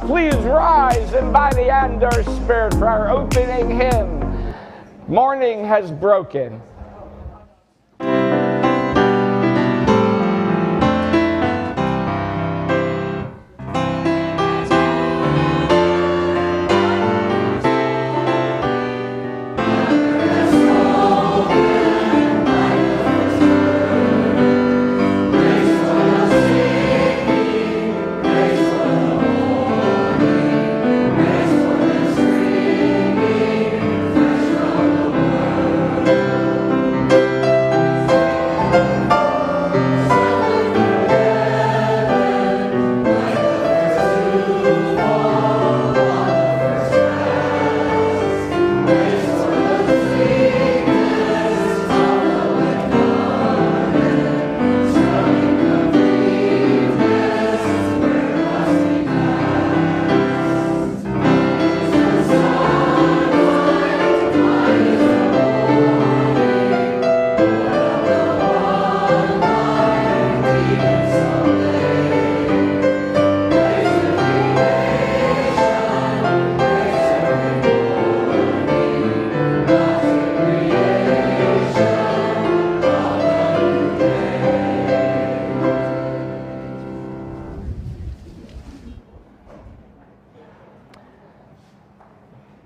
Please rise and by the Andor Spirit for our opening hymn, Morning Has Broken.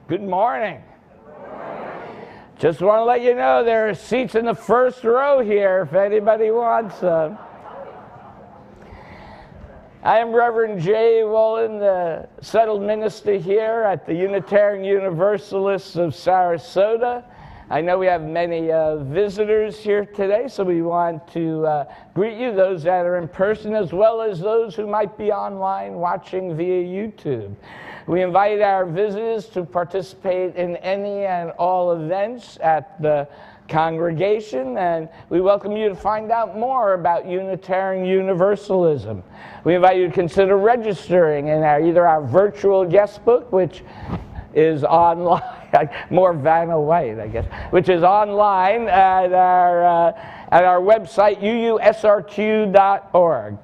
Good morning. Just want to let you know there are seats in the first row here if anybody wants them. I am Reverend J. Wolin, the settled minister here at the Unitarian Universalists of Sarasota. I know we have many visitors here today, so we want to greet you, those that are in person, as well as those who might be online watching via YouTube. We invite our visitors to participate in any and all events at the congregation, and we welcome you to find out more about Unitarian Universalism. We invite you to consider registering in either our virtual guest book, which is online, more Vanna White, I guess, which is online at our website, uusrq.org.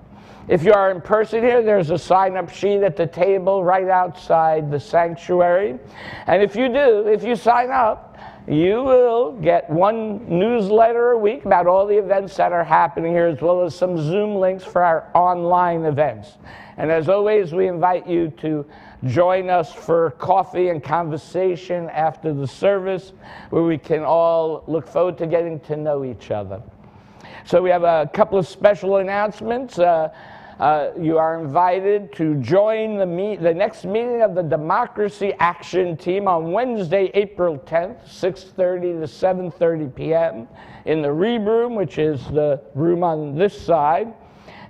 If you are in person here, there's a sign-up sheet at the table right outside the sanctuary. And if you sign up, you will get one newsletter a week about all the events that are happening here, as well as some Zoom links for our online events. And as always, we invite you to join us for coffee and conversation after the service, where we can all look forward to getting to know each other. So we have a couple of special announcements. You are invited to join the next meeting of the Democracy Action Team on Wednesday, April 10th, 6:30 to 7:30 p.m. in the Reeb Room, which is the room on this side.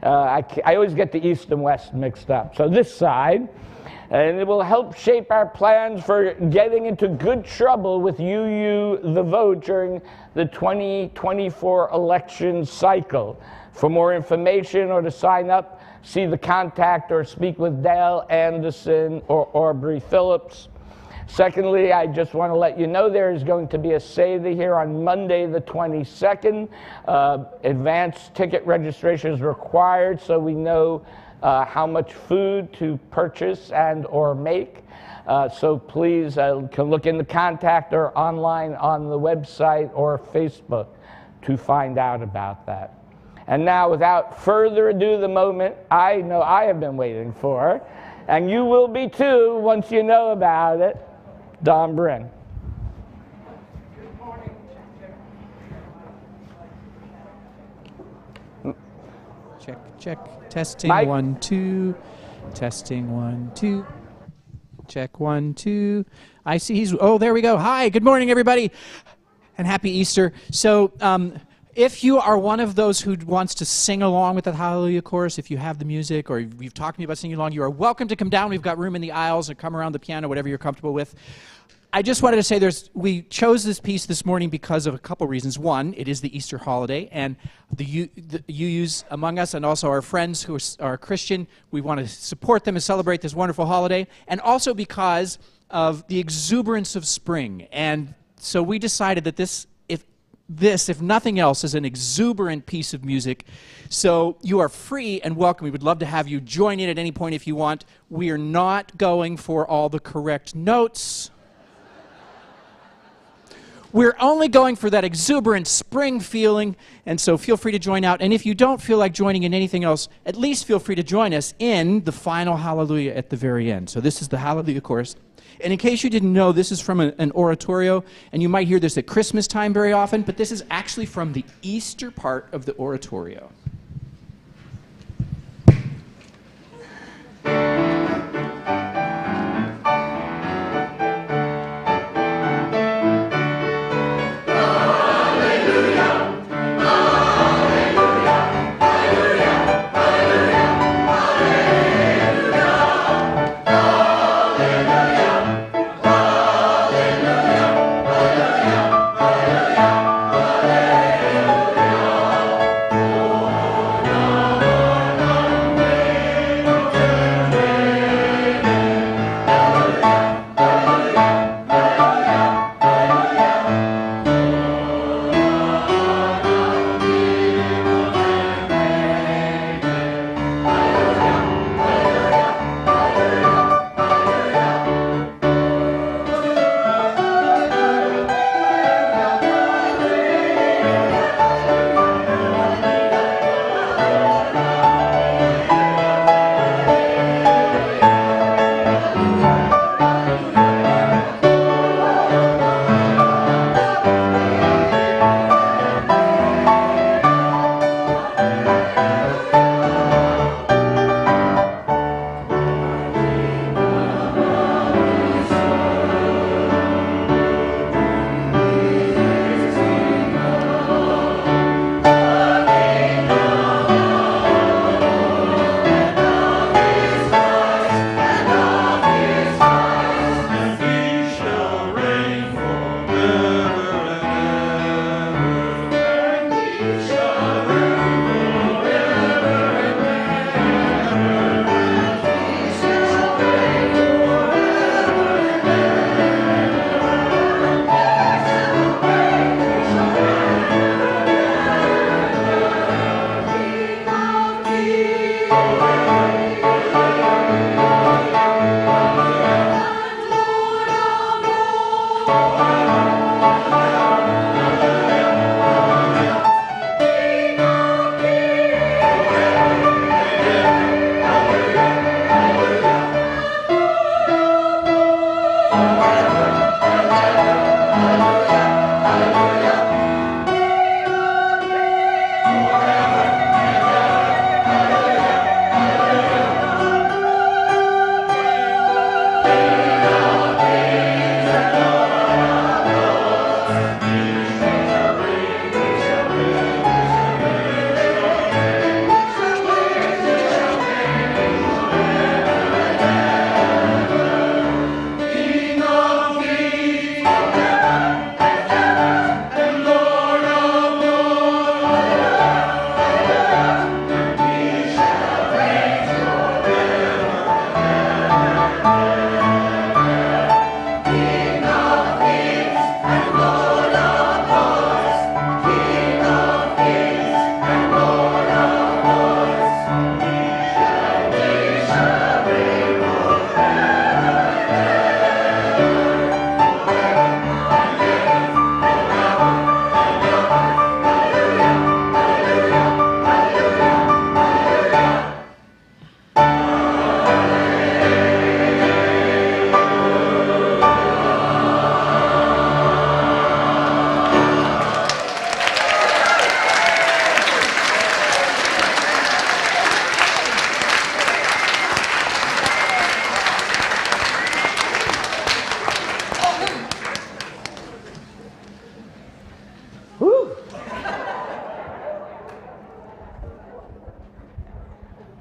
I always get the east and west mixed up. So this side. And it will help shape our plans for getting into good trouble with UU the vote during the 2024 election cycle. For more information or to sign up, see the contact or speak with Dale Anderson or Aubrey Phillips. Secondly, I just want to let you know there is going to be a Seder here on Monday the 22nd. Advanced ticket registration is required, so we know how much food to purchase and or make. So please can look in the contact or online on the website or Facebook to find out about that. And now, without further ado, the moment I know I have been waiting for, and you will be too once you know about it, Don Bryn. Good morning. Check. Testing, Mike. 1, 2. Testing, 1, 2. Check, 1, 2. I see he's, oh, there we go. Hi, good morning, everybody, and happy Easter. So, if you are one of those who wants to sing along with the Hallelujah Chorus, if you have the music or you've talked to me about singing along, you are welcome to come down. We've got room in the aisles and come around the piano, whatever you're comfortable with. I just wanted to say we chose this piece this morning because of a couple reasons. One, it is the Easter holiday, and the UUs among us and also our friends who are Christian, we want to support them and celebrate this wonderful holiday, and also because of the exuberance of spring. And so we decided that this, if nothing else, is an exuberant piece of music. So you are free and welcome. We would love to have you join in at any point if you want. We are not going for all the correct notes. We're only going for that exuberant spring feeling, and so feel free to join out. And if you don't feel like joining in anything else, at least feel free to join us in the final Hallelujah at the very end. So this is the Hallelujah chorus. And in case you didn't know, this is from an oratorio, and you might hear this at Christmas time very often, but this is actually from the Easter part of the oratorio.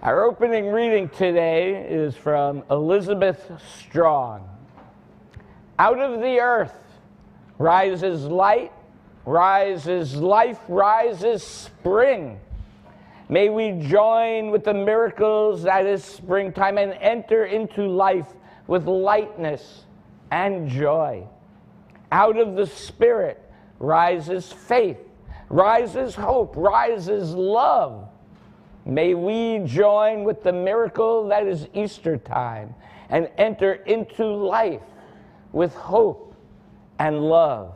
Our opening reading today is from Elizabeth Strong. Out of the earth rises light, rises life, rises spring. May we join with the miracles that is springtime and enter into life with lightness and joy. Out of the Spirit rises faith, rises hope, rises love. May we join with the miracle that is Easter time and enter into life with hope and love.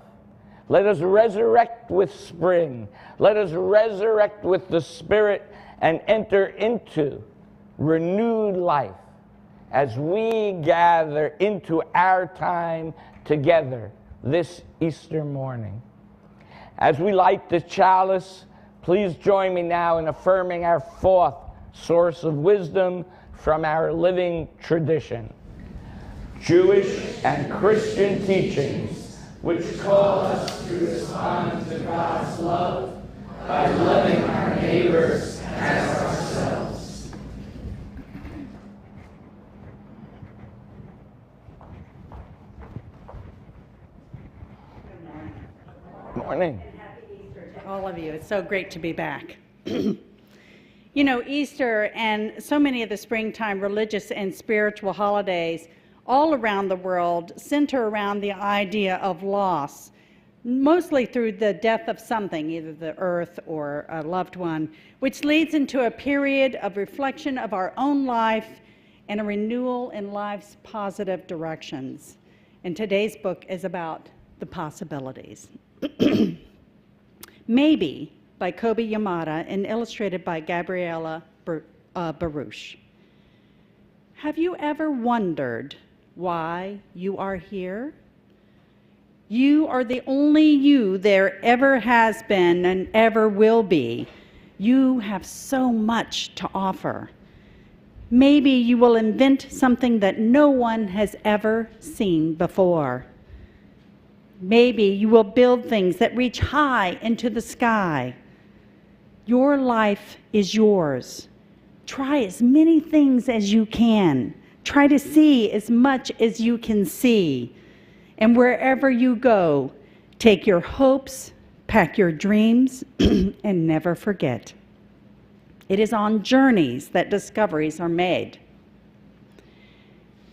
Let us resurrect with spring. Let us resurrect with the Spirit and enter into renewed life as we gather into our time together this Easter morning. As we light the chalice, please join me now in affirming our fourth source of wisdom from our living tradition. Jewish and Christian teachings which call us to respond to God's love by loving our neighbors as ourselves. Good morning. And happy Easter to all of you. It's so great to be back. You know, Easter and so many of the springtime religious and spiritual holidays all around the world center around the idea of loss, mostly through the death of something, either the earth or a loved one, which leads into a period of reflection of our own life and a renewal in life's positive directions. And today's book is about the possibilities. Maybe by Kobe Yamada and illustrated by Gabriela Baruch. Have you ever wondered why you are here? You are the only you there ever has been and ever will be. You have so much to offer. Maybe you will invent something that no one has ever seen before. Maybe you will build things that reach high into the sky. Your life is yours. Try as many things as you can. Try to see as much as you can see. And wherever you go, take your hopes, pack your dreams, and never forget. It is on journeys that discoveries are made.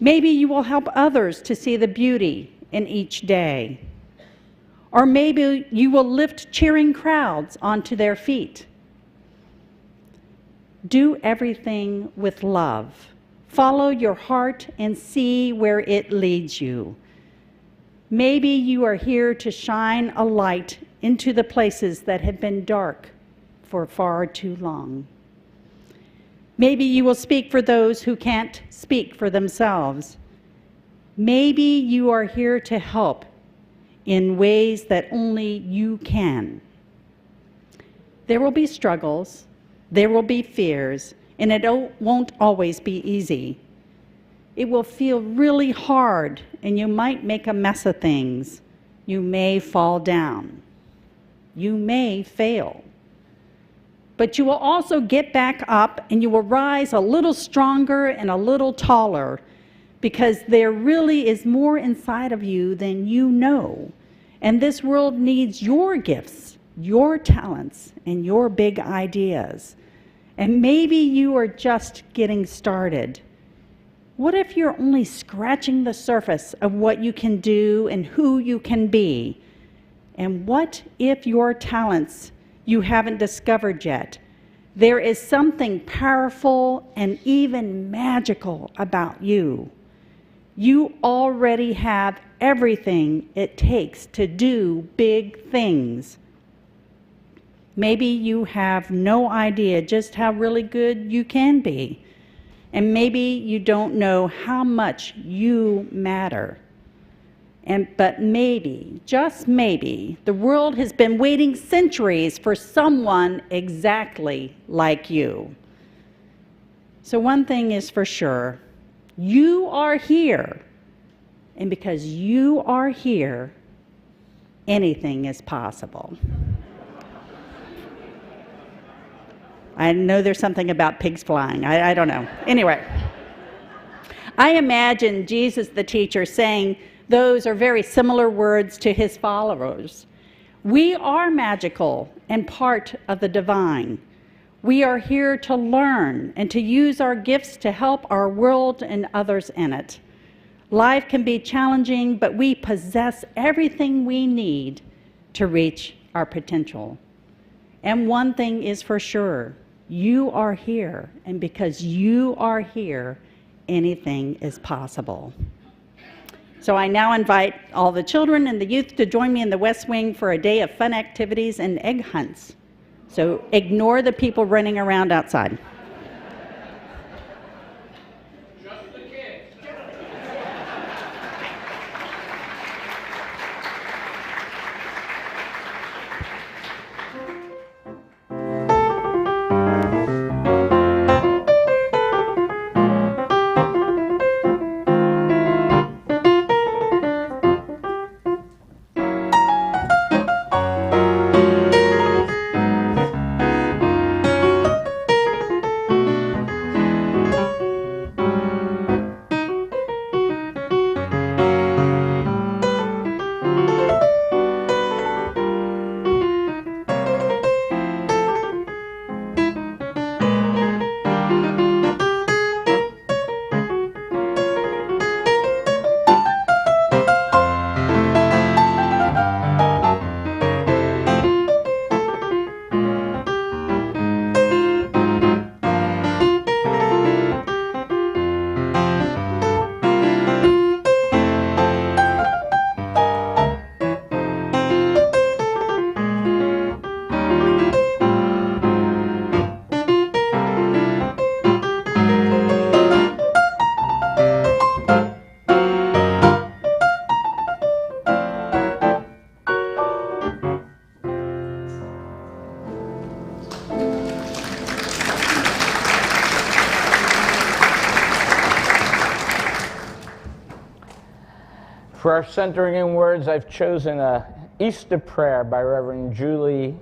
Maybe you will help others to see the beauty in each day. Or maybe you will lift cheering crowds onto their feet. Do everything with love. Follow your heart and see where it leads you. Maybe you are here to shine a light into the places that have been dark for far too long. Maybe you will speak for those who can't speak for themselves. Maybe you are here to help in ways that only you can. There will be struggles, there will be fears, and it won't always be easy. It will feel really hard, and you might make a mess of things. You may fall down. You may fail. But you will also get back up, and you will rise a little stronger and a little taller, because there really is more inside of you than you know. And this world needs your gifts, your talents, and your big ideas. And maybe you are just getting started. What if you're only scratching the surface of what you can do and who you can be? And what if your talents you haven't discovered yet? There is something powerful and even magical about you. You already have everything it takes to do big things. Maybe you have no idea just how really good you can be. And maybe you don't know how much you matter. But maybe, just maybe, the world has been waiting centuries for someone exactly like you. So one thing is for sure, you are here. And because you are here, anything is possible. I know there's something about pigs flying. I don't know. Anyway, I imagine Jesus the teacher saying those are very similar words to his followers. We are magical and part of the divine. We are here to learn and to use our gifts to help our world and others in it. Life can be challenging, but we possess everything we need to reach our potential. And one thing is for sure, you are here, and because you are here, anything is possible. So I now invite all the children and the youth to join me in the West Wing for a day of fun activities and egg hunts. So ignore the people running around outside. Just the kids. For our centering in words, I've chosen a Easter prayer by Reverend Julie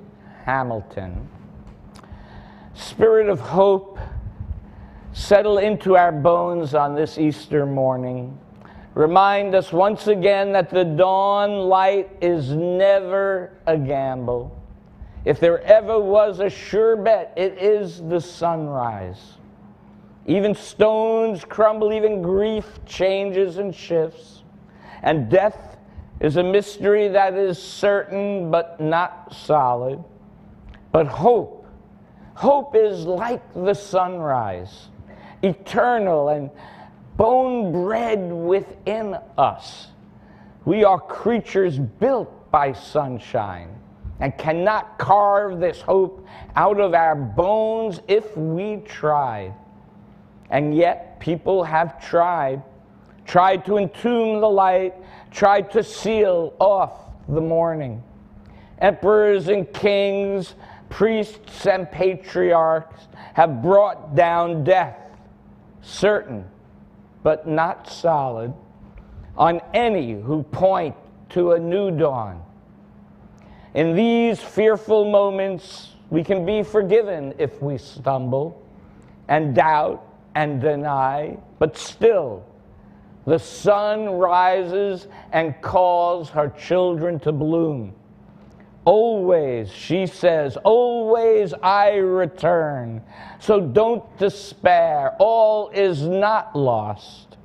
Hamilton. Spirit of hope, settle into our bones on this Easter morning. Remind us once again that the dawn light is never a gamble. If there ever was a sure bet, it is the sunrise. Even stones crumble, even grief changes and shifts. And death is a mystery that is certain but not solid. But hope is like the sunrise, eternal and bone-bred within us. We are creatures built by sunshine and cannot carve this hope out of our bones if we tried. And yet people have tried to entomb the light, tried to seal off the morning. Emperors and kings, priests and patriarchs have brought down death, certain but not solid, on any who point to a new dawn. In these fearful moments, we can be forgiven if we stumble and doubt and deny, but still, the sun rises and calls her children to bloom. Always, she says, always I return. So don't despair, all is not lost.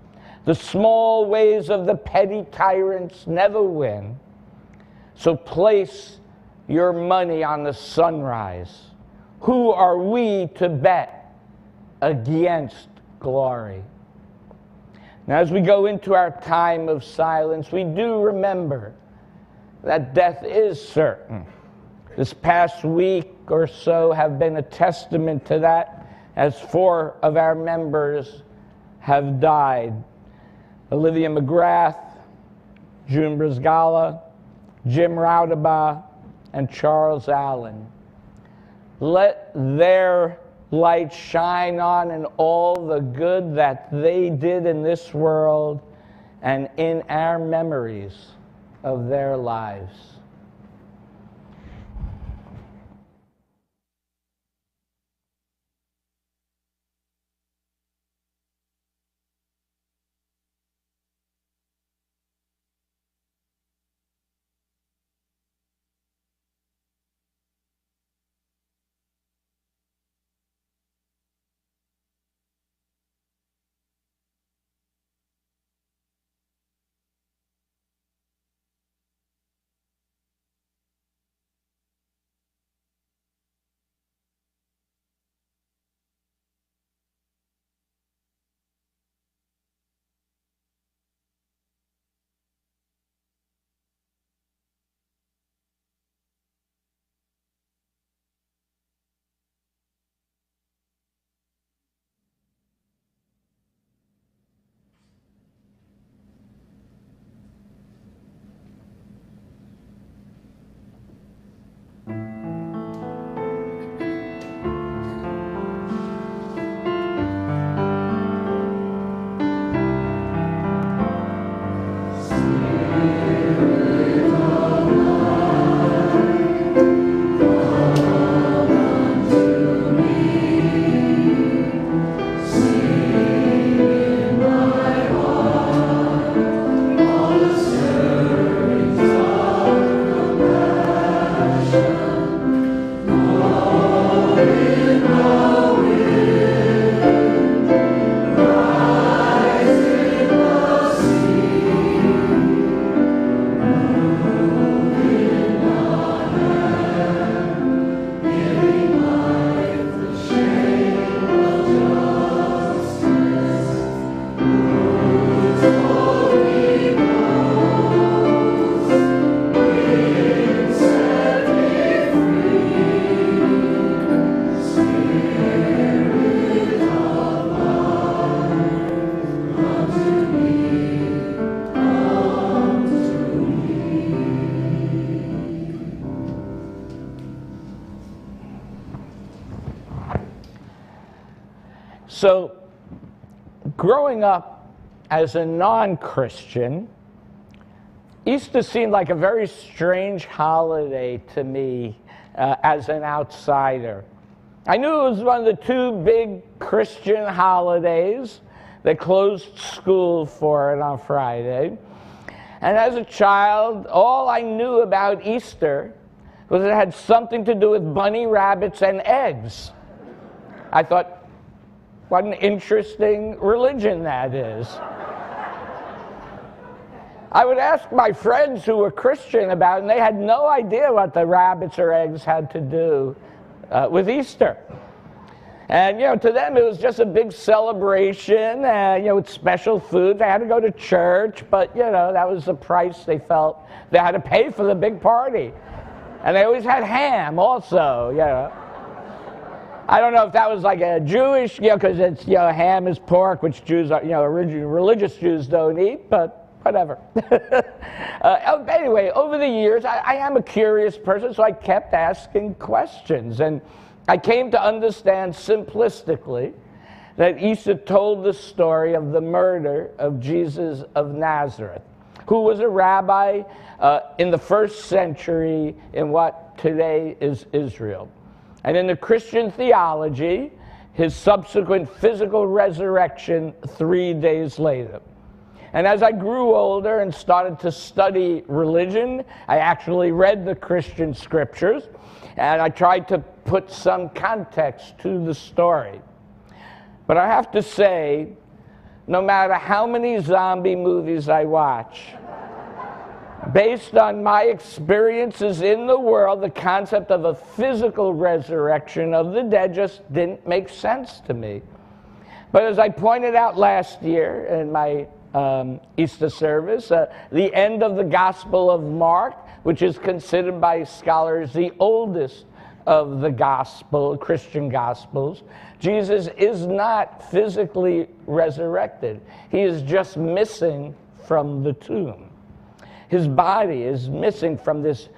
The small ways of the petty tyrants never win. So place your money on the sunrise. Who are we to bet against glory? Now, as we go into our time of silence, we do remember that death is certain. This past week or so have been a testament to that, as 4 of our members have died. Olivia McGrath, June Brizgala, Jim Routabaugh, and Charles Allen. Let their light shine on in all the good that they did in this world and in our memories of their lives. So, growing up as a non-Christian, Easter seemed like a very strange holiday to me as an outsider. I knew it was one of the two big Christian holidays. They closed school for it on Friday. And as a child, all I knew about Easter was it had something to do with bunny rabbits and eggs. I thought, what an interesting religion that is. I would ask my friends who were Christian about it, and they had no idea what the rabbits or eggs had to do with Easter. And, to them it was just a big celebration, with special food. They had to go to church, but, that was the price they felt they had to pay for the big party. And they always had ham also, I don't know if that was like a Jewish, because it's, ham is pork, which Jews are, religious Jews don't eat, but whatever. Anyway, over the years, I am a curious person, so I kept asking questions. And I came to understand simplistically that Easter told the story of the murder of Jesus of Nazareth, who was a rabbi in the first century in what today is Israel. And in the Christian theology, his subsequent physical resurrection 3 days later. And as I grew older and started to study religion, I actually read the Christian scriptures, and I tried to put some context to the story. But I have to say, no matter how many zombie movies I watch, based on my experiences in the world, the concept of a physical resurrection of the dead just didn't make sense to me. But as I pointed out last year in my Easter service, the end of the Gospel of Mark, which is considered by scholars the oldest of the Christian Gospels, Jesus is not physically resurrected. He is just missing from the tomb. His body is missing from this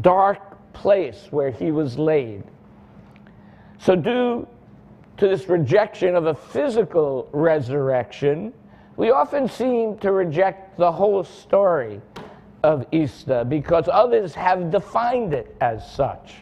dark place where he was laid. So due to this rejection of a physical resurrection, we often seem to reject the whole story of Easter because others have defined it as such.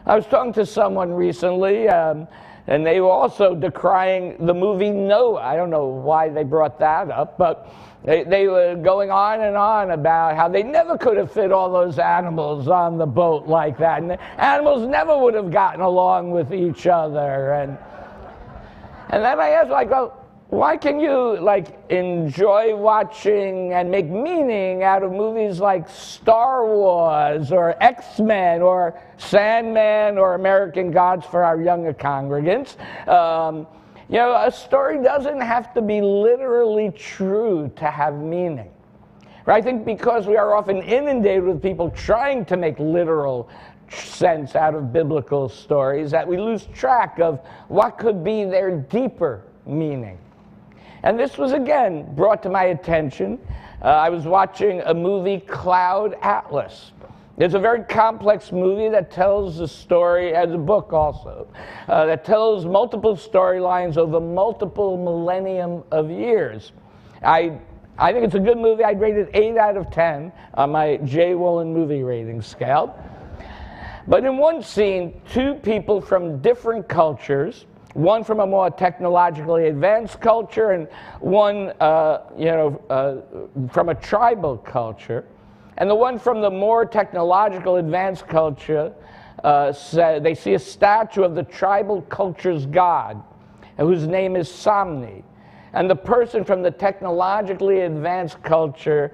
I was talking to someone recently, and they were also decrying the movie Noah. I don't know why they brought that up, but they were going on and on about how they never could have fit all those animals on the boat like that, and the animals never would have gotten along with each other. And then I asked, why can you enjoy watching and make meaning out of movies like Star Wars or X-Men or Sandman or American Gods for our younger congregants? A story doesn't have to be literally true to have meaning. Right? I think because we are often inundated with people trying to make literal sense out of biblical stories that we lose track of what could be their deeper meaning. And this was, again, brought to my attention. I was watching a movie, Cloud Atlas. It's a very complex movie that tells the story, as a book also, that tells multiple storylines over multiple millennium of years. I think it's a good movie. I'd rate it 8 out of 10 on my J. Wolin movie rating scale. But in one scene, two people from different cultures, one from a more technologically advanced culture and one from a tribal culture. And the one from the more technological advanced culture, they see a statue of the tribal culture's god, whose name is Somni. And the person from the technologically advanced culture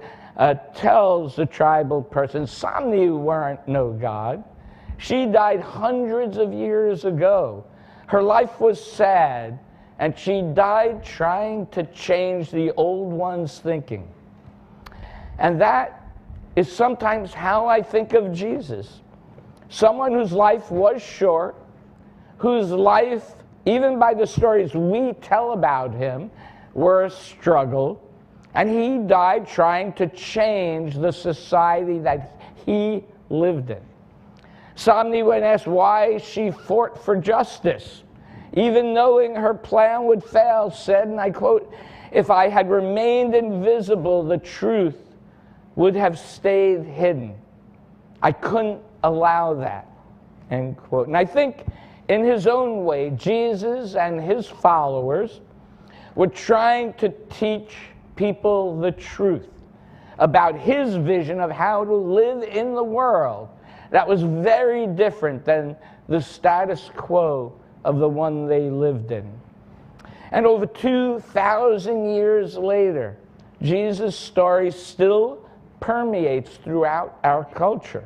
tells the tribal person, Somni weren't no god. She died hundreds of years ago. Her life was sad, and she died trying to change the old one's thinking. And that is sometimes how I think of Jesus. Someone whose life was short, whose life, even by the stories we tell about him, were a struggle, and he died trying to change the society that he lived in. Somni, when asked why she fought for justice, even knowing her plan would fail, said, and I quote, "If I had remained invisible, the truth would have stayed hidden. I couldn't allow that," end quote. And I think in his own way, Jesus and his followers were trying to teach people the truth about his vision of how to live in the world that was very different than the status quo of the one they lived in. And over 2,000 years later, Jesus' story still permeates throughout our culture.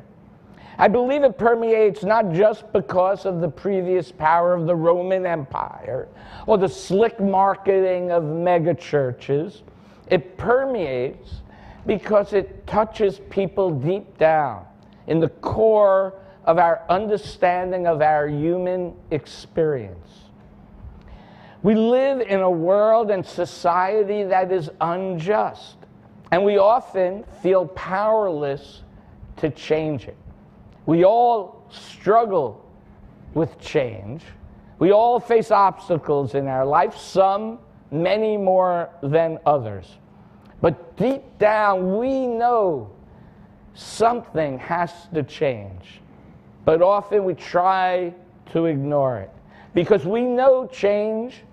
I believe it permeates not just because of the previous power of the Roman Empire or the slick marketing of megachurches. It permeates because it touches people deep down in the core of our understanding of our human experience. We live in a world and society that is unjust, and we often feel powerless to change it. We all struggle with change. We all face obstacles in our life, some, many more than others. But deep down, we know something has to change. But often we try to ignore it because we know change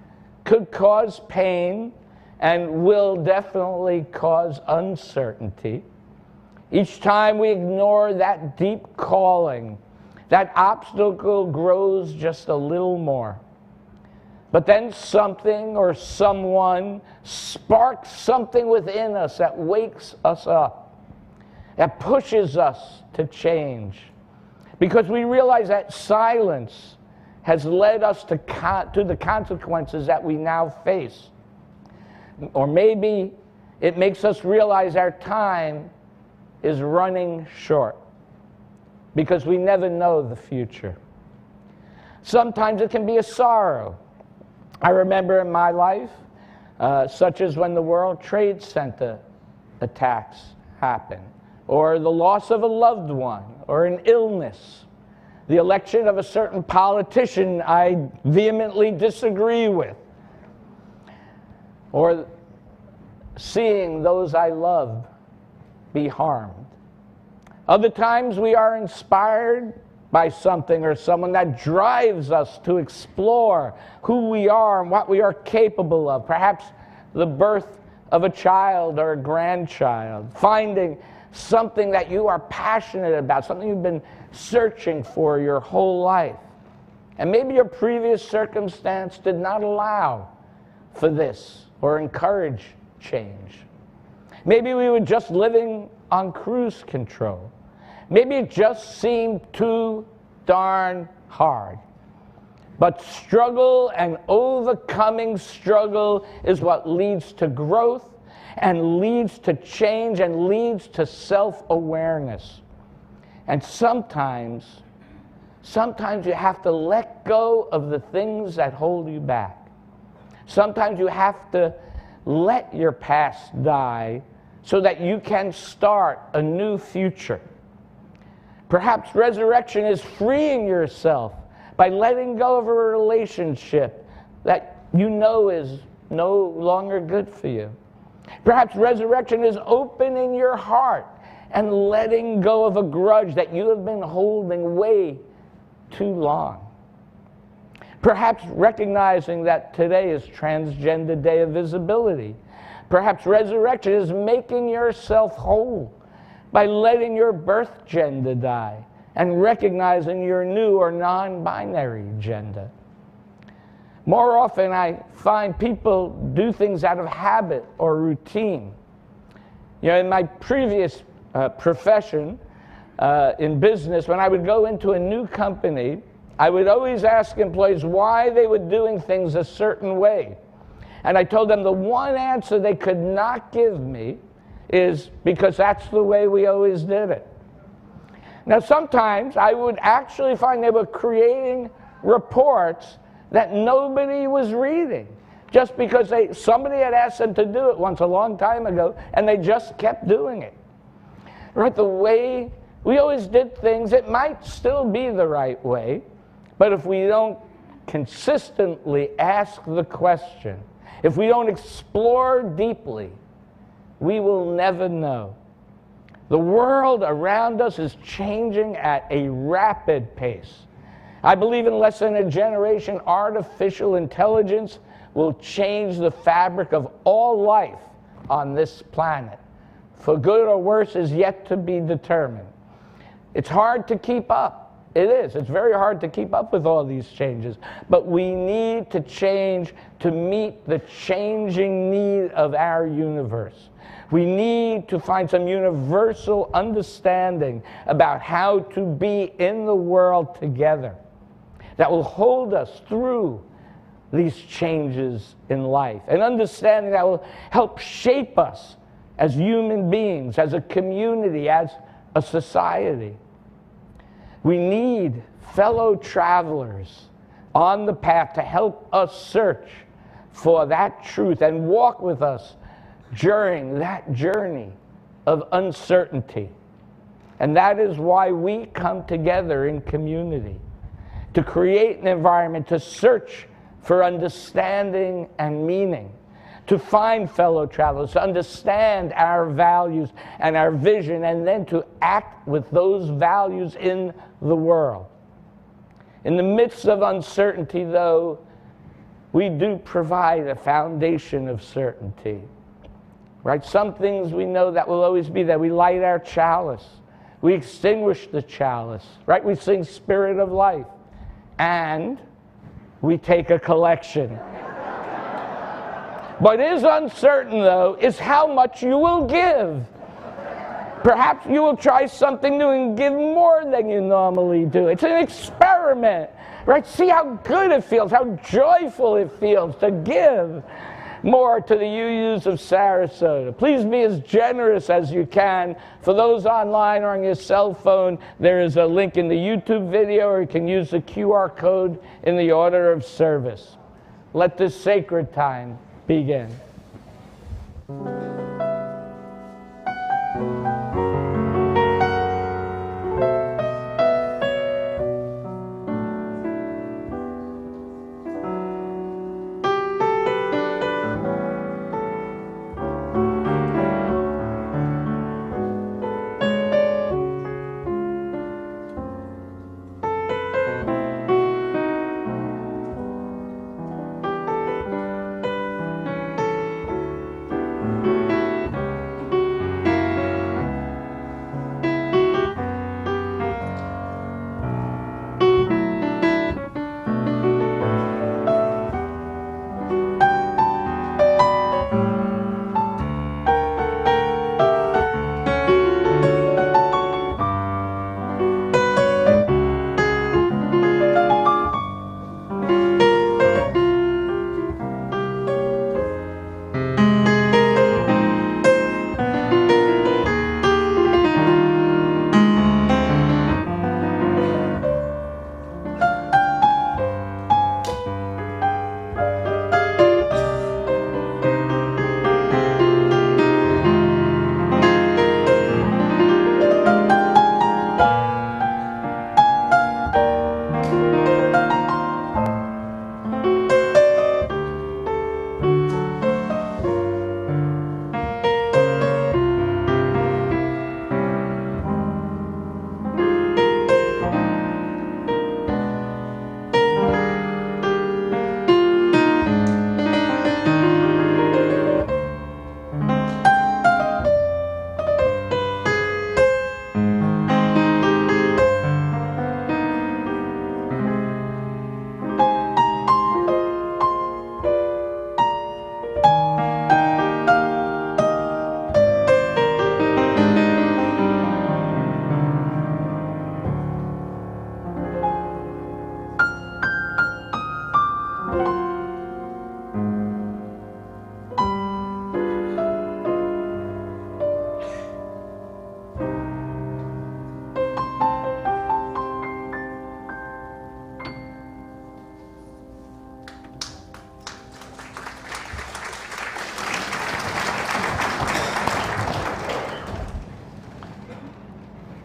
could cause pain and will definitely cause uncertainty. Each time we ignore that deep calling, that obstacle grows just a little more. But then something or someone sparks something within us that wakes us up, that pushes us to change. Because we realize that silence has led us to the consequences that we now face. Or maybe it makes us realize our time is running short because we never know the future. Sometimes it can be a sorrow. I remember in my life, such as when the World Trade Center attacks happened, or the loss of a loved one, or an illness, the election of a certain politician I vehemently disagree with, or seeing those I love be harmed. Other times we are inspired by something or someone that drives us to explore who we are and what we are capable of. Perhaps the birth of a child or a grandchild, finding something that you are passionate about, something you've been searching for your whole life. And maybe your previous circumstance did not allow for this or encourage change. Maybe we were just living on cruise control. Maybe it just seemed too darn hard. But struggle and overcoming struggle is what leads to growth and leads to change and leads to self-awareness. And sometimes you have to let go of the things that hold you back. Sometimes you have to let your past die so that you can start a new future. Perhaps resurrection is freeing yourself by letting go of a relationship that you know is no longer good for you. Perhaps resurrection is opening your heart and letting go of a grudge that you have been holding way too long. Perhaps recognizing that today is Transgender Day of Visibility. Perhaps resurrection is making yourself whole by letting your birth gender die and recognizing your new or non-binary gender. More often, I find people do things out of habit or routine. You know, in my previous profession in business, when I would go into a new company, I would always ask employees why they were doing things a certain way. And I told them the one answer they could not give me is because that's the way we always did it. Now, sometimes I would actually find they were creating reports that nobody was reading just because somebody had asked them to do it once a long time ago, and they just kept doing it. Right? The way we always did things, it might still be the right way, but if we don't consistently ask the question, if we don't explore deeply, we will never know. The world around us is changing at a rapid pace. I believe in less than a generation, artificial intelligence will change the fabric of all life on this planet. For good or worse is yet to be determined. It's hard to keep up. It is. It's very hard to keep up with all these changes. But we need to change to meet the changing need of our universe. We need to find some universal understanding about how to be in the world together that will hold us through these changes in life. An understanding that will help shape us as human beings, as a community, as a society. We need fellow travelers on the path to help us search for that truth and walk with us during that journey of uncertainty. And that is why we come together in community, to create an environment to search for understanding and meaning, to find fellow travelers, to understand our values and our vision, and then to act with those values in the world. In the midst of uncertainty, though, we do provide a foundation of certainty. Right? Some things we know that will always be there. We light our chalice. We extinguish the chalice. Right? We sing Spirit of Life. And we take a collection. What is uncertain, though, is how much you will give. Perhaps you will try something new and give more than you normally do. It's an experiment, right? See how good it feels, how joyful it feels to give more to the UUs of Sarasota. Please be as generous as you can. For those online or on your cell phone, there is a link in the YouTube video, or you can use the QR code in the order of service. Let this sacred time begin.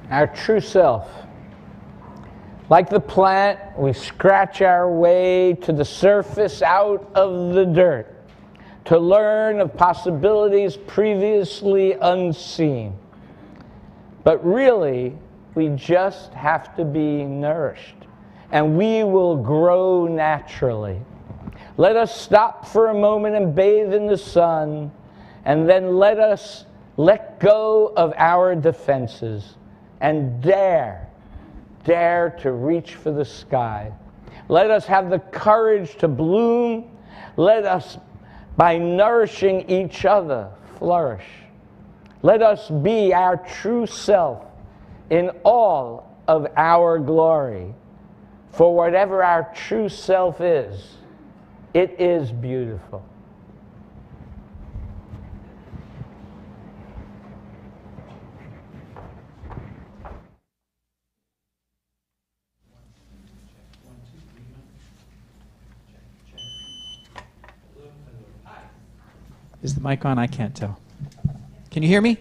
Our true self, Like the plant, we scratch our way to the surface out of the dirt to learn of possibilities previously unseen. But really, we just have to be nourished, and we will grow naturally. Let us stop for a moment and bathe in the sun, and then let us let go of our defenses and dare to reach for the sky. Let us have the courage to bloom. Let us, by nourishing each other, flourish. Let us be our true self in all of our glory. For whatever our true self is, it is beautiful. Is the mic on? I can't tell. Can you hear me?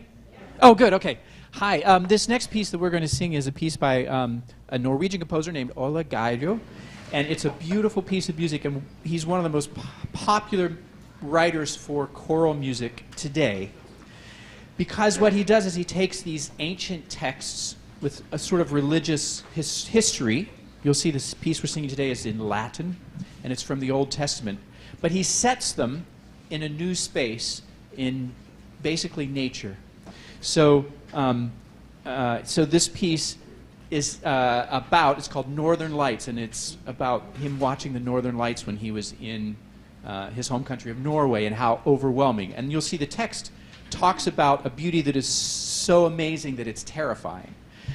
Oh, good. Okay. Hi. This next piece that we're going to sing is a piece by a Norwegian composer named Ola Geijo, and it's a beautiful piece of music, and he's one of the most popular writers for choral music today, because what he does is he takes these ancient texts with a sort of religious history. You'll see this piece we're singing today is in Latin, and it's from the Old Testament, but he sets them in a new space, in basically nature. So, so this piece is it's called Northern Lights, and it's about him watching the Northern Lights when he was in his home country of Norway, and how overwhelming. And you'll see the text talks about a beauty that is so amazing that it's terrifying.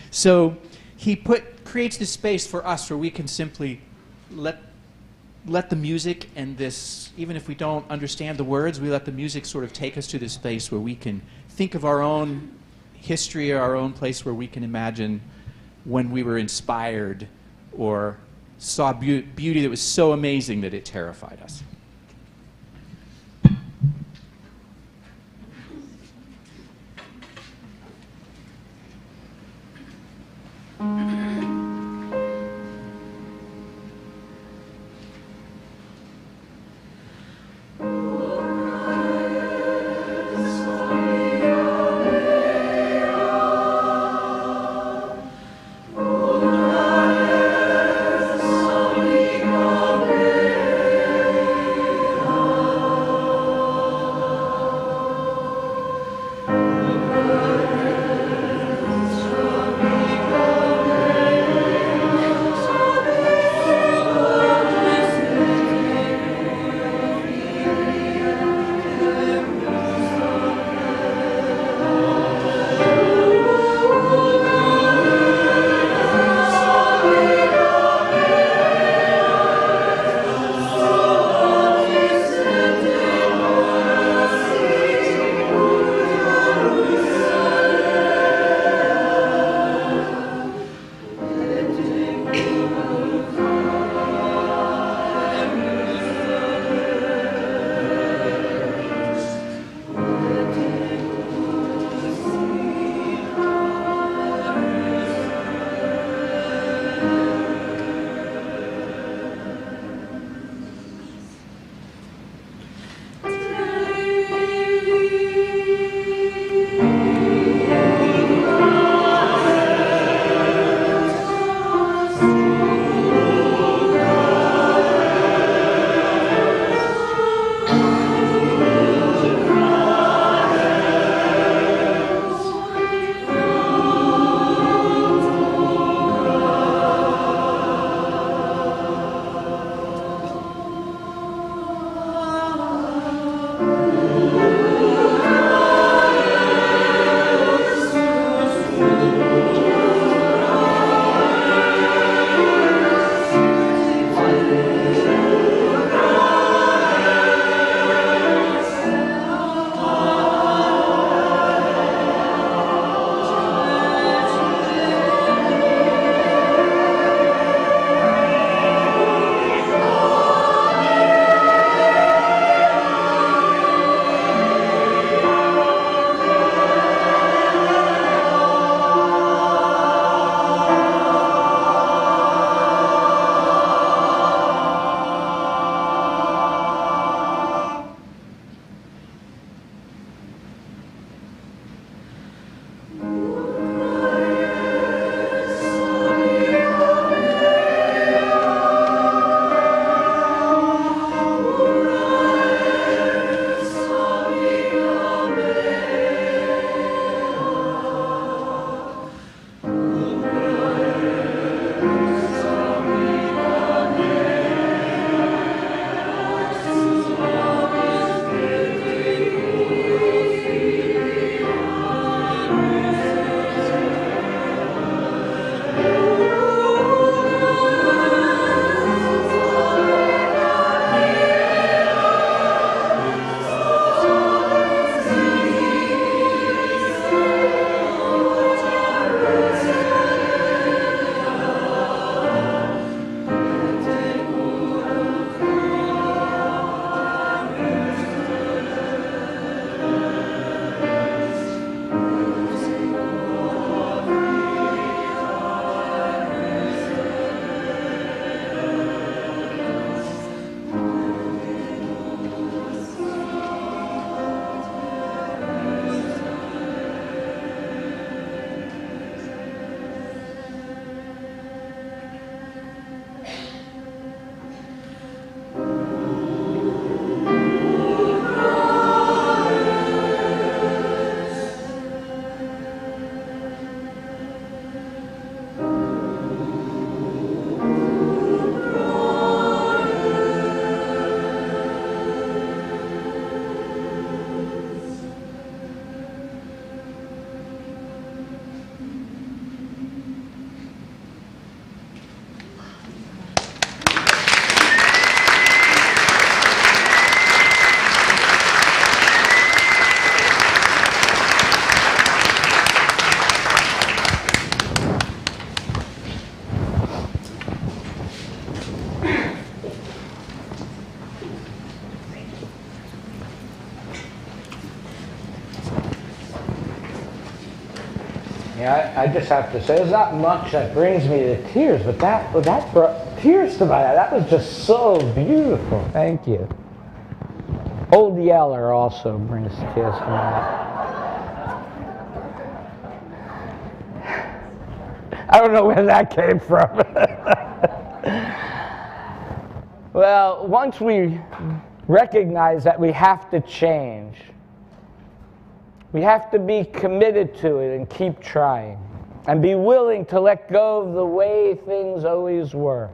So he creates this space for us where we can simply let the music and this, even if we don't understand the words, we let the music sort of take us to this space where we can think of our own history, our own place where we can imagine when we were inspired or saw beauty that was so amazing that it terrified us. Yeah, I just have to say, there's not much that brings me to tears, but that brought tears to my eyes. That was just so beautiful. Thank you. Old Yeller also brings tears to my eyes. I don't know where that came from. Well, once we recognize that we have to change, we have to be committed to it and keep trying and be willing to let go of the way things always were.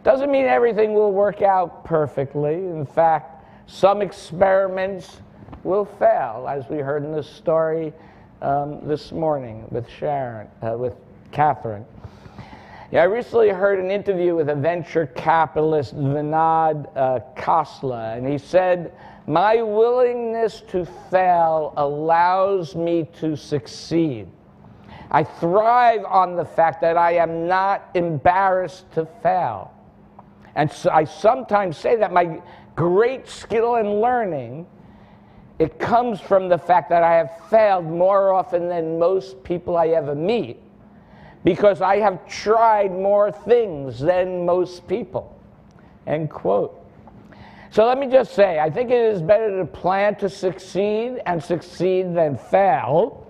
Doesn't mean everything will work out perfectly. In fact, some experiments will fail, as we heard in the story this morning with Catherine. Yeah, I recently heard an interview with a venture capitalist, Vinod Khosla, and he said, "My willingness to fail allows me to succeed. I thrive on the fact that I am not embarrassed to fail. And so I sometimes say that my great skill in learning, it comes from the fact that I have failed more often than most people I ever meet, because I have tried more things than most people." End quote. So let me just say, I think it is better to plan to succeed and succeed than fail,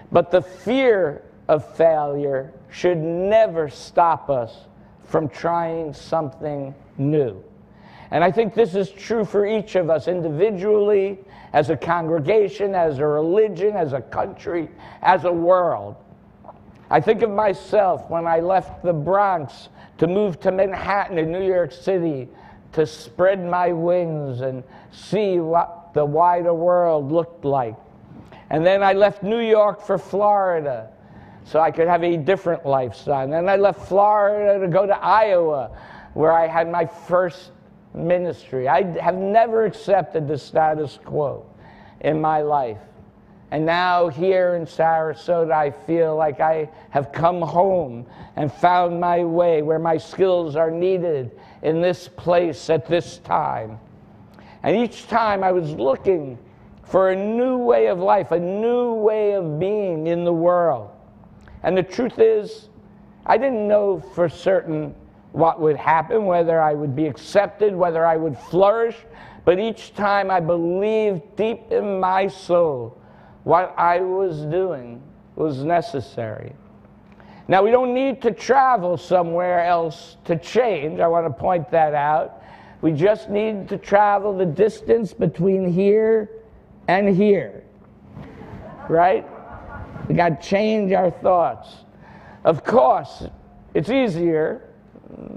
but the fear of failure should never stop us from trying something new. And I think this is true for each of us individually, as a congregation, as a religion, as a country, as a world. I think of myself when I left the Bronx to move to Manhattan in New York City to spread my wings and see what the wider world looked like. And then I left New York for Florida so I could have a different lifestyle. And then I left Florida to go to Iowa, where I had my first ministry. I have never accepted the status quo in my life. And now here in Sarasota, I feel like I have come home and found my way where my skills are needed in this place at this time. And each time I was looking for a new way of life, a new way of being in the world. And the truth is, I didn't know for certain what would happen, whether I would be accepted, whether I would flourish, but each time I believed deep in my soul what I was doing was necessary. Now, we don't need to travel somewhere else to change. I want to point that out. We just need to travel the distance between here and here, right? We got to change our thoughts. Of course, it's easier,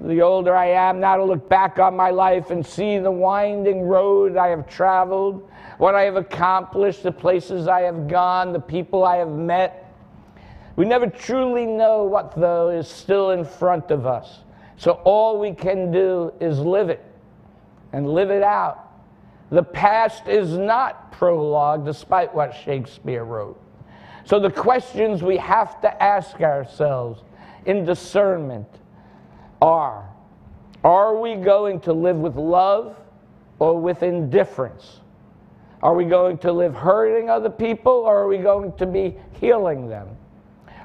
the older I am, now to look back on my life and see the winding road I have traveled, what I have accomplished, the places I have gone, the people I have met. We never truly know what, though, is still in front of us. So all we can do is live it and live it out. The past is not prologue, despite what Shakespeare wrote. So the questions we have to ask ourselves in discernment are we going to live with love or with indifference? Are we going to live hurting other people, or are we going to be healing them?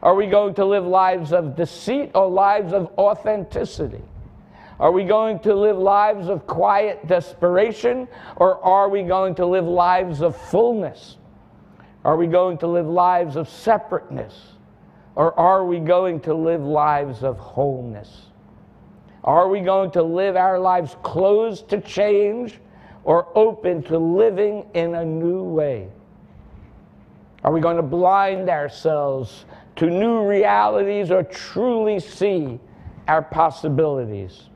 Are we going to live lives of deceit or lives of authenticity? Are we going to live lives of quiet desperation, or are we going to live lives of fullness? Are we going to live lives of separateness, or are we going to live lives of wholeness? Are we going to live our lives closed to change, or open to living in a new way? Are we going to blind ourselves to new realities, or truly see our possibilities?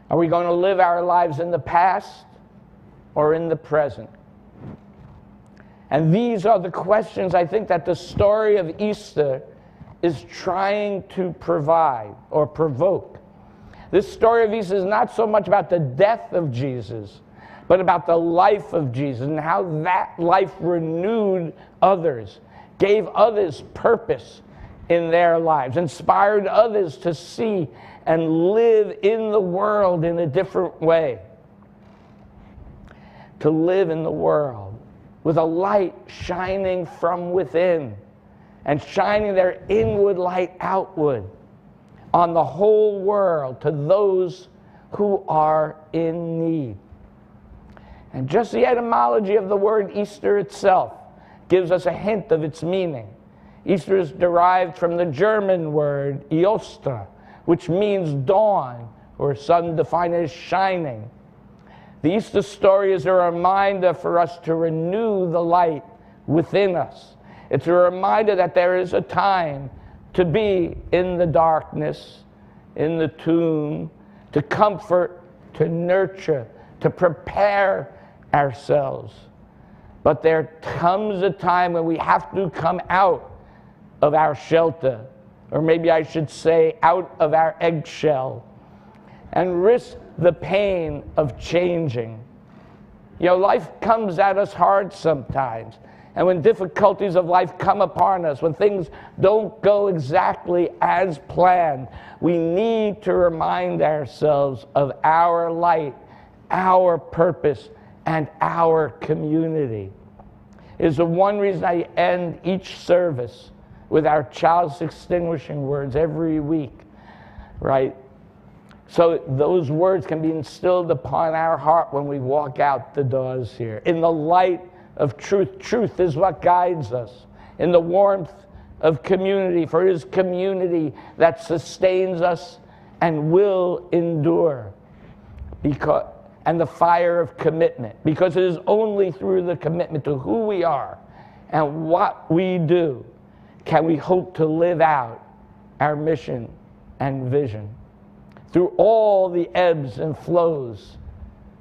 Are we going to live our lives in the past or in the present? And these are the questions I think that the story of Easter is trying to provide or provoke. This story of Easter is not so much about the death of Jesus, but about the life of Jesus and how that life renewed others, gave others purpose in their lives, inspired others to see and live in the world in a different way. To live in the world with a light shining from within and shining their inward light outward on the whole world to those who are in need. And just the etymology of the word Easter itself gives us a hint of its meaning. Easter is derived from the German word Eostra, which means dawn, or sun defined as shining. The Easter story is a reminder for us to renew the light within us. It's a reminder that there is a time to be in the darkness, in the tomb, to comfort, to nurture, to prepare ourselves. But there comes a time when we have to come out of our shelter, or maybe I should say out of our eggshell, and risk the pain of changing. You know, life comes at us hard sometimes. And when difficulties of life come upon us, when things don't go exactly as planned, we need to remind ourselves of our light, our purpose, and our community. It is the one reason I end each service with our chalice extinguishing words every week, right? So those words can be instilled upon our heart when we walk out the doors here. In the light of truth. Truth is what guides us. In the warmth of community, for it is community that sustains us and will endure. And the fire of commitment, because it is only through the commitment to who we are and what we do can we hope to live out our mission and vision. Through all the ebbs and flows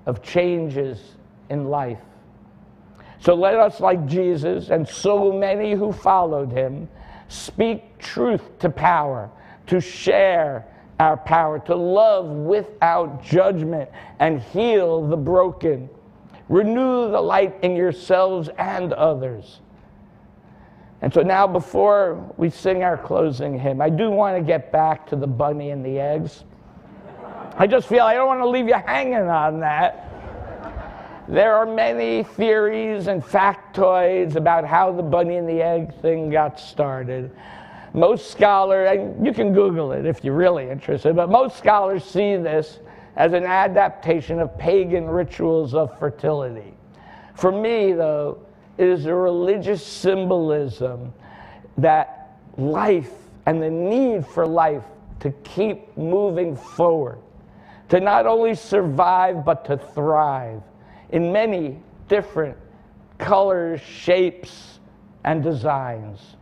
of changes in life. So let us, like Jesus and so many who followed him, speak truth to power, to share our power, to love without judgment and heal the broken. Renew the light in yourselves and others. And so now, before we sing our closing hymn, I do want to get back to the bunny and the eggs. I just feel I don't want to leave you hanging on that. There are many theories and factoids about how the bunny and the egg thing got started. Most scholars, and you can Google it if you're really interested, but most scholars see this as an adaptation of pagan rituals of fertility. For me, though, it is a religious symbolism that life and the need for life to keep moving forward, to not only survive but to thrive in many different colors, shapes, and designs,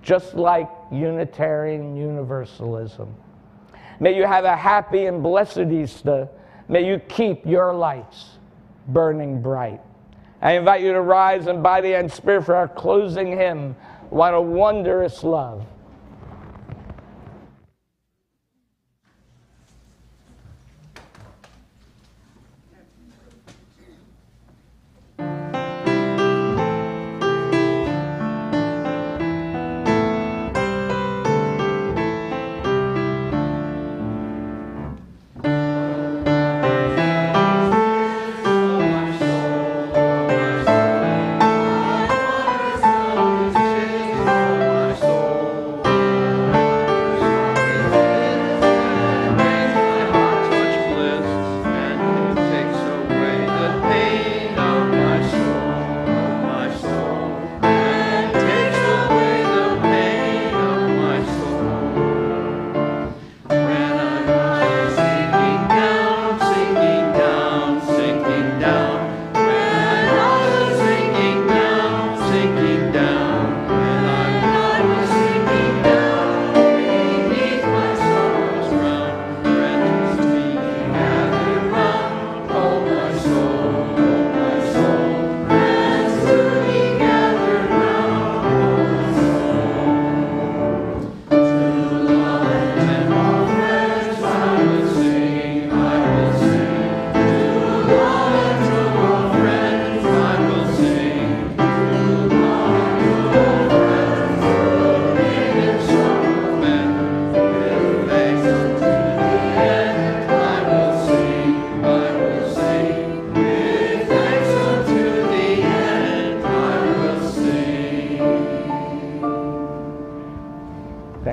just like Unitarian Universalism. May you have a happy and blessed Easter. May you keep your lights burning bright. I invite you to rise in body and spirit for our closing hymn, What a Wondrous Love.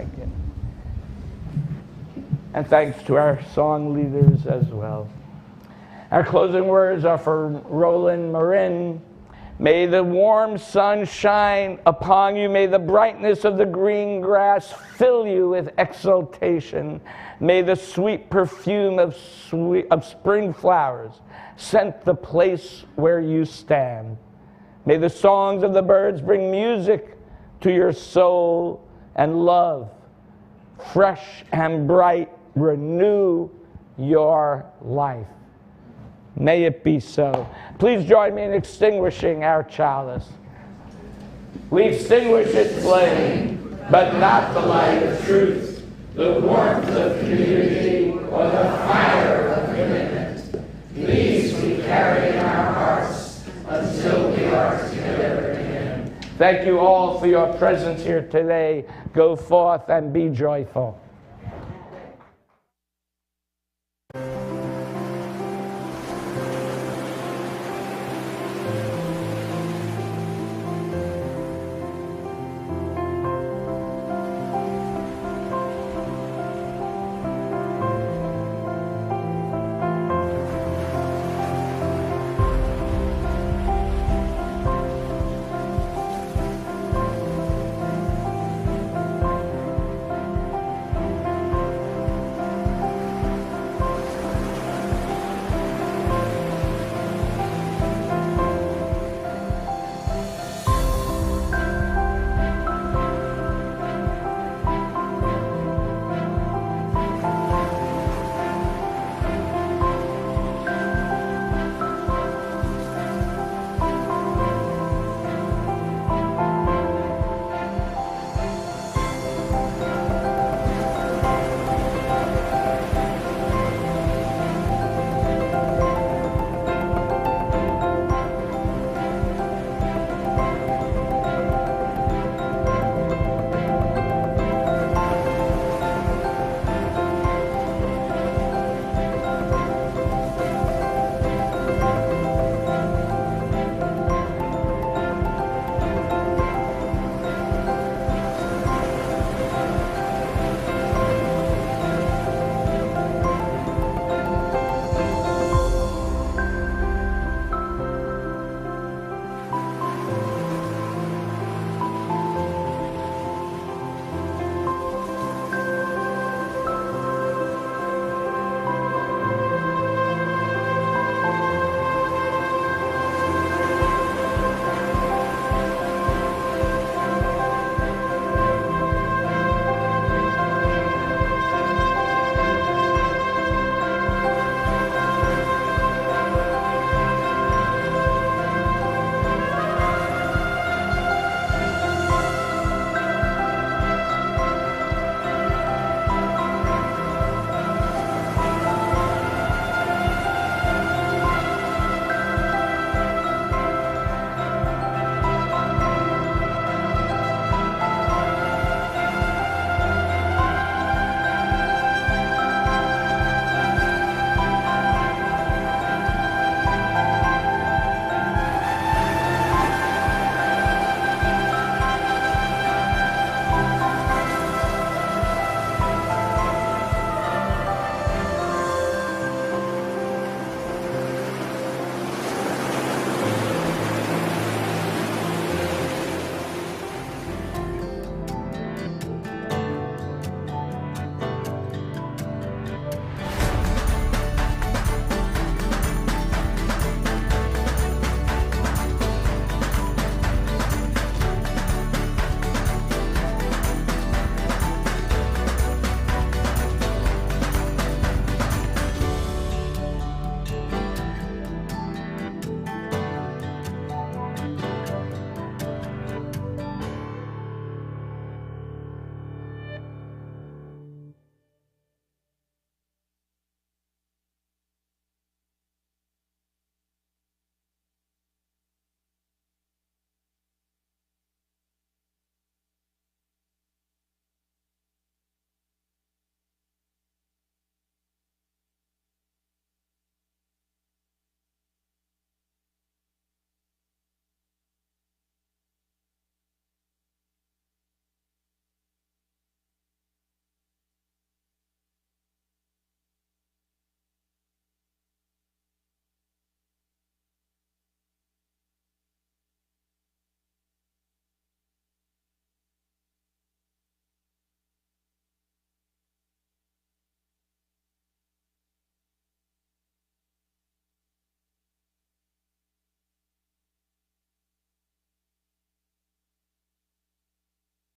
Thank you. And thanks to our song leaders as well. Our closing words are for Roland Marin. May the warm sun shine upon you. May the brightness of the green grass fill you with exultation. May the sweet perfume of spring flowers scent the place where you stand. May the songs of the birds bring music to your soul and love. Fresh and bright, renew your life. May it be so. Please join me in extinguishing our chalice. We extinguish its flame, but not the light of truth, the warmth of community, or the fire of commitment. These we carry in our hearts until we are together again. Thank you all for your presence here today. Go forth and be joyful.